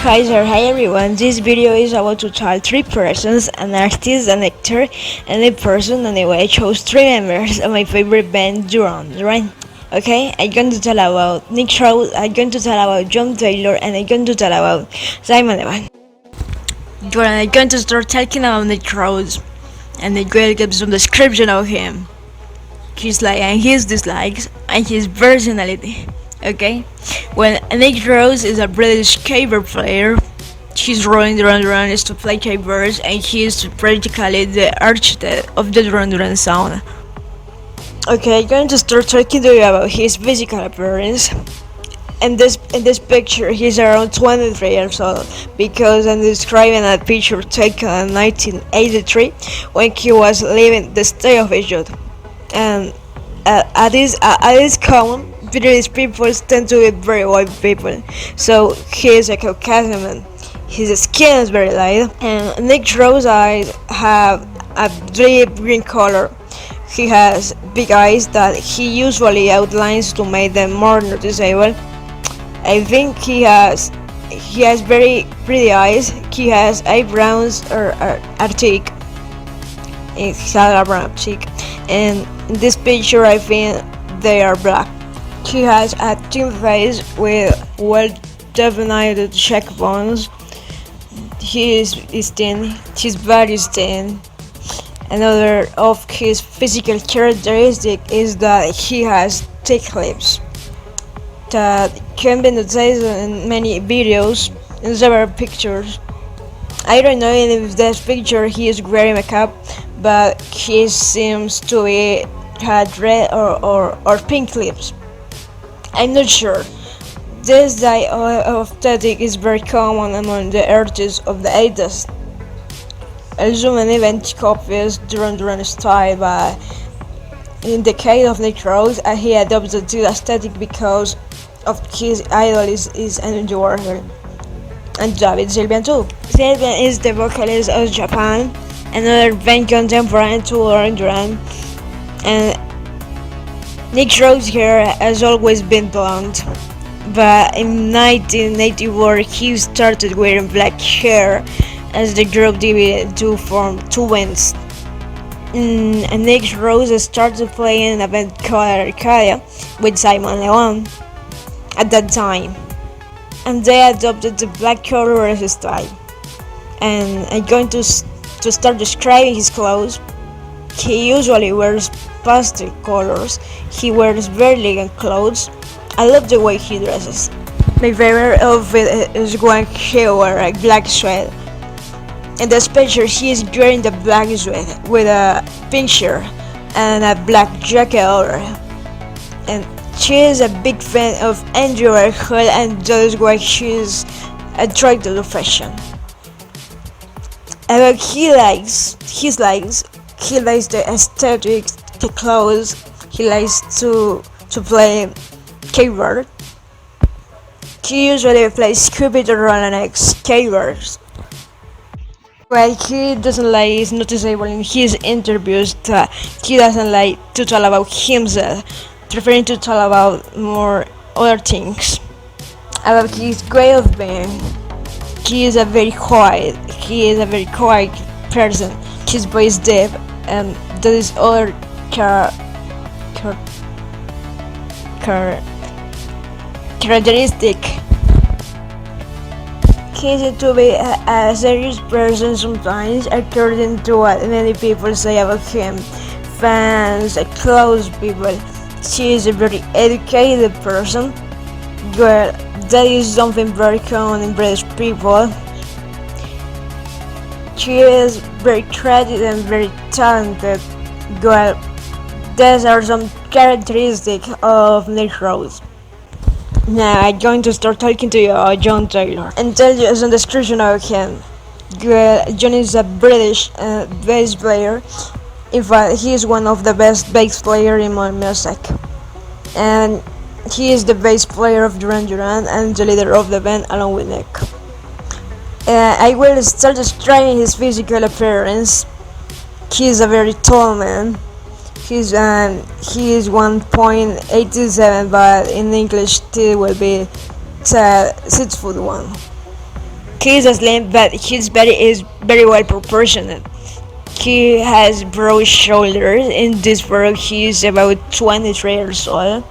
Hi sir, hi everyone. This video is about to tell three persons: an artist, an actor, and a person. Anyway, I chose three members of my favorite band, Duran Duran. Okay, I'm going to tell about Nick Rose, I'm going to tell about John Taylor, and I'm going to tell about Simon Evan. Duran, I'm going to start talking about Nick Rose, and I will give some description of him, his likes and his dislikes, and his personality. Okay, well, Nick Rose is a British keyboard player. His Duran Duran is to play keyboards, and he is practically the architect of the Duran Duran sound. Okay, I'm going to start talking to you about his physical appearance. In this picture, he's around 23 years old, because I'm describing a picture taken in 1983 when he was living the state of Egypt. And at this common, British people tend to be very white people, so he is a Caucasian man. His skin is very light, and Nick Rose's eyes have a deep green color. He has big eyes that he usually outlines to make them more noticeable. I think he has very pretty eyes. He has eyebrows or arctic. He has a brown cheek, and in this picture I think they are black. He has a thin face with well-defined cheekbones. He is thin. His body is thin. Another of his physical characteristic is that he has thick lips. That can be noticed in many videos and several pictures. I don't know if this picture he is wearing makeup, but he seems to be had red or pink lips. I'm not sure. This type of aesthetic is very common among the artists of the 80s. Also, many band copies Duran Duran style, but in the case of Nick Rose, he adopted this aesthetic because of his idol is Andy Warhol and David Sylvian too. Sylvian is the vocalist of Japan, another band contemporary to Duran Duran, and Nick Rose's hair has always been blonde, but in 1984 he started wearing black hair as the group divided to form two bands. And Nick Rose started playing in a band called Arcadia with Simon Leon at that time, and they adopted the black color style. And I'm going to start describing his clothes. He usually wears pastel colors. He wears very elegant clothes. I love the way he dresses. My favorite outfit is when he wears a black sweat. In this picture, he is wearing the black sweat with a pink shirt and a black jacket over it. And she is a big fan of Andy Warhol, and that is why she is attracted to fashion. About he likes the aesthetic, the clothes. He likes to play keyboard. He usually plays Jupiter Roland-X keyboards. What he doesn't like is noticeable in his interviews that he doesn't like to talk about himself, preferring to talk about more other things. About his way of being, he is a very quiet person. His voice is deep, and that is other characteristic. He is to be a serious person sometimes, according to what many people say about him, fans, close people. She is a very educated person. Well, that is something very common in British people. She is very creative and very talented. Well, these are some characteristics of Nick Rose. Now I'm going to start talking to you about John Taylor and tell you some description of him. Well, John is a British bass player. In fact, he is one of the best bass players in my music, and he is the bass player of Duran Duran and the leader of the band along with Nick. I will start describing his physical appearance. He is a very tall man. He is 1.87, but in English it will be 6'1". He is slim, but his body is very well proportioned. He has broad shoulders. In this photo, he is about 23 years old.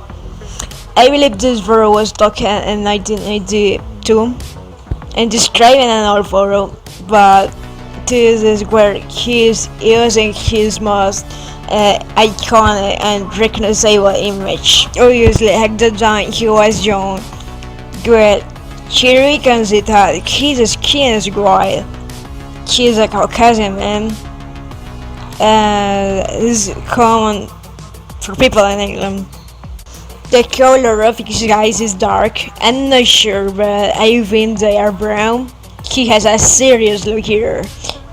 I believe this photo was taken in 1982 and described in an old photo, but this is where he is using his most iconic and recognizable image. Obviously, at the time he was young, but here we can see that his skin is white. He is a Caucasian man, and is common for people in England. The color of his eyes is dark. I'm not sure, but I think they are brown. He has a serious look here,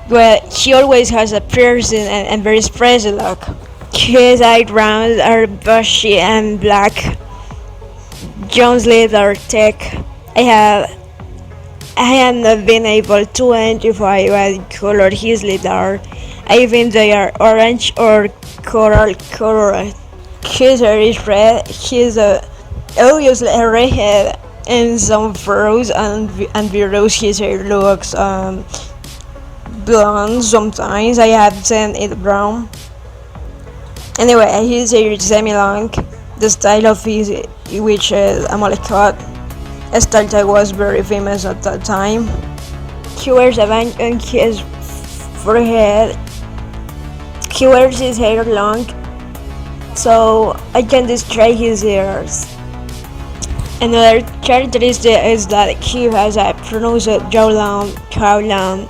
but he always has a piercing and very expressive look. His eyebrows are bushy and black. John's lips are thick. I have not been able to identify what color his lips are. I think they are orange or coral colored. His hair is red. He's obviously a redhead in some photos, and videos his hair looks blonde sometimes. I have seen it brown. Anyway, his hair is semi-long. The style of his, which is a mullet cut, a style that was very famous at that time. He wears a band on his forehead. He wears his hair long, so I can describe his ears. Another characteristic is that he has a pronounced jawline,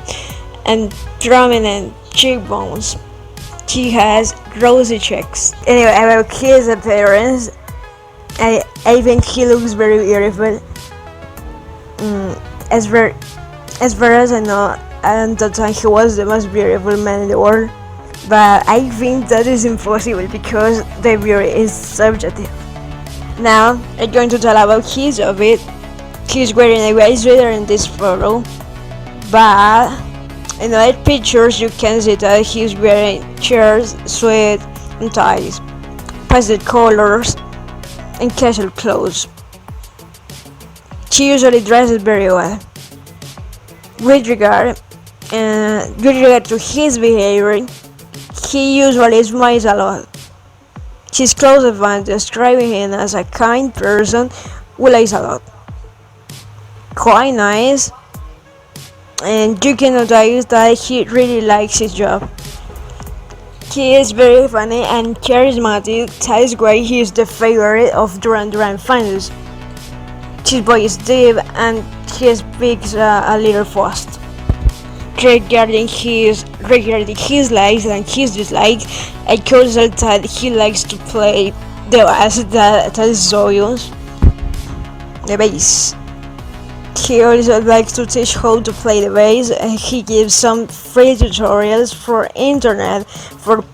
and prominent cheekbones. He has rosy cheeks. Anyway, about his appearance, I think he looks very beautiful. As far as I know, at the time he was the most beautiful man in the world. But I think that is impossible because the beauty is subjective. Now, I'm going to tell about his outfit. He's wearing a white sweater in this photo, but in other pictures you can see that he's wearing shirts, sweats, and ties, pastel colors, and casual clothes. He usually dresses very well. With regard to his behavior, he usually smiles a lot. His close friends describe him as a kind person who likes a lot. Quite nice, and you can notice that he really likes his job. He is very funny and charismatic. That is why he is the favorite of Duran Duran fans. His voice is deep and he speaks a little fast. Regarding his likes and his dislikes, I could tell that he likes to play the bass. That is obvious. The bass. He also likes to teach how to play the bass. He gives some free tutorials for internet for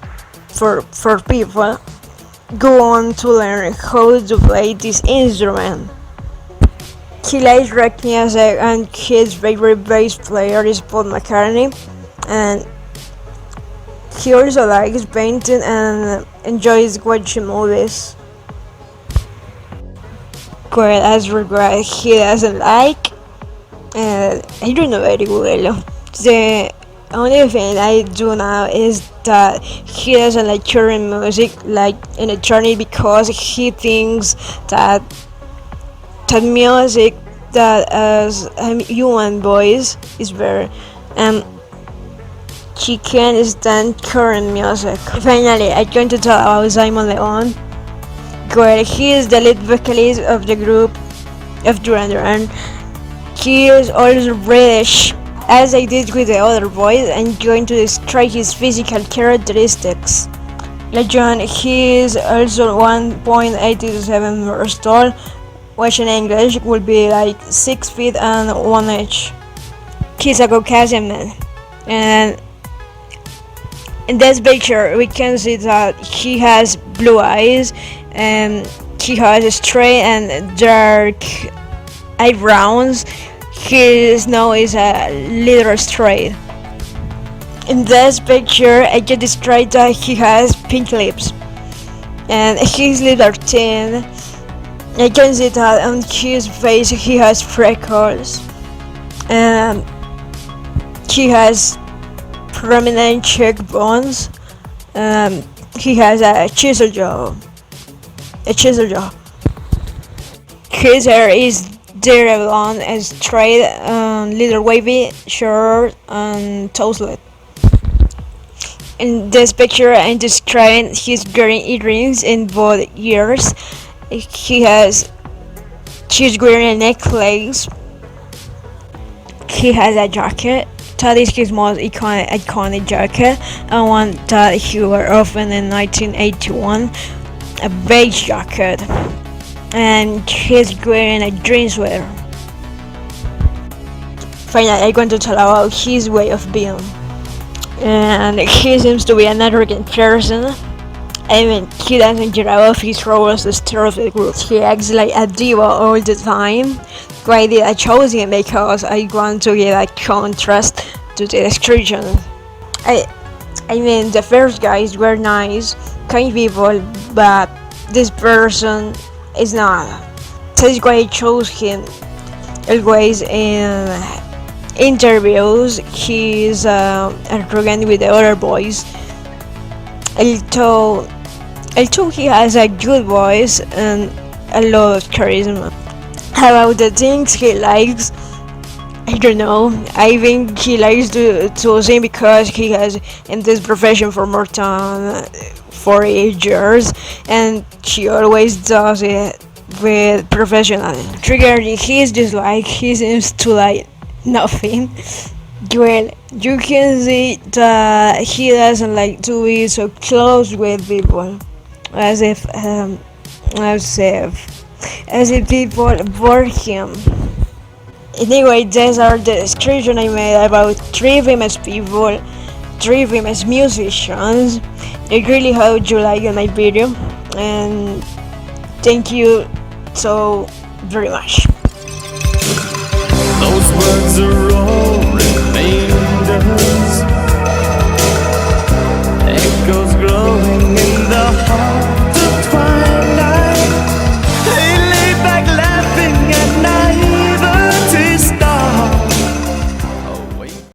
people who want to learn how to play this instrument. He likes rock music, and his favorite bass player is Paul McCartney, and he also likes painting and enjoys watching movies. Whereas what he doesn't like, I don't know very well. The only thing I do know is that he doesn't like current music, like electronic, because he thinks that music that as human voice is better. He can't stand current music. Finally, I'm going to talk about Simon Leon, where he is the lead vocalist of the group of Duran Duran. He is also British. As I did with the other boys, I'm going to describe his physical characteristics. Like John, he is also 1.87 meters tall, which in English would be like 6 feet and 1 inch. He's a Caucasian man, and in this picture we can see that he has blue eyes, and he has straight and dark eyebrows. His nose is a little straight. In this picture I can describe that he has pink lips, and his lips are thin. I can see that on his face he has freckles. Um, he has prominent cheekbones. He has a chisel jaw. A chisel jaw. His hair is dirty blonde and straight, little wavy, short, and tousled. In this picture, I'm describing he's wearing earrings in both ears. She's wearing a necklace. He has a jacket. That is his most iconic jacket, and one that he wore often in 1981, a beige jacket, and he's wearing a dream sweater. Finally, I'm going to tell about his way of being, and he seems to be an arrogant person. I mean, he doesn't get out of his role as the star of the group. He acts like a diva all the time. Why did I chose him? Because I want to give a contrast to the description. I mean, the first guys were nice, kind people, but this person is not. That's why I chose him. Always in interviews, he's arrogant with the other boys. Although he has a good voice and a lot of charisma. About the things he likes, I don't know. I think he likes to sing because he has in this profession for more than 48 years, and he always does it with professional. Regarding his dislike, he seems to like nothing. Well, you can see that he doesn't like to be so close with people, as if people bore him. Anyway, these are the description I made about 3 famous people, 3 famous musicians. I really hope you liked my video, and thank you so very much. Those words are all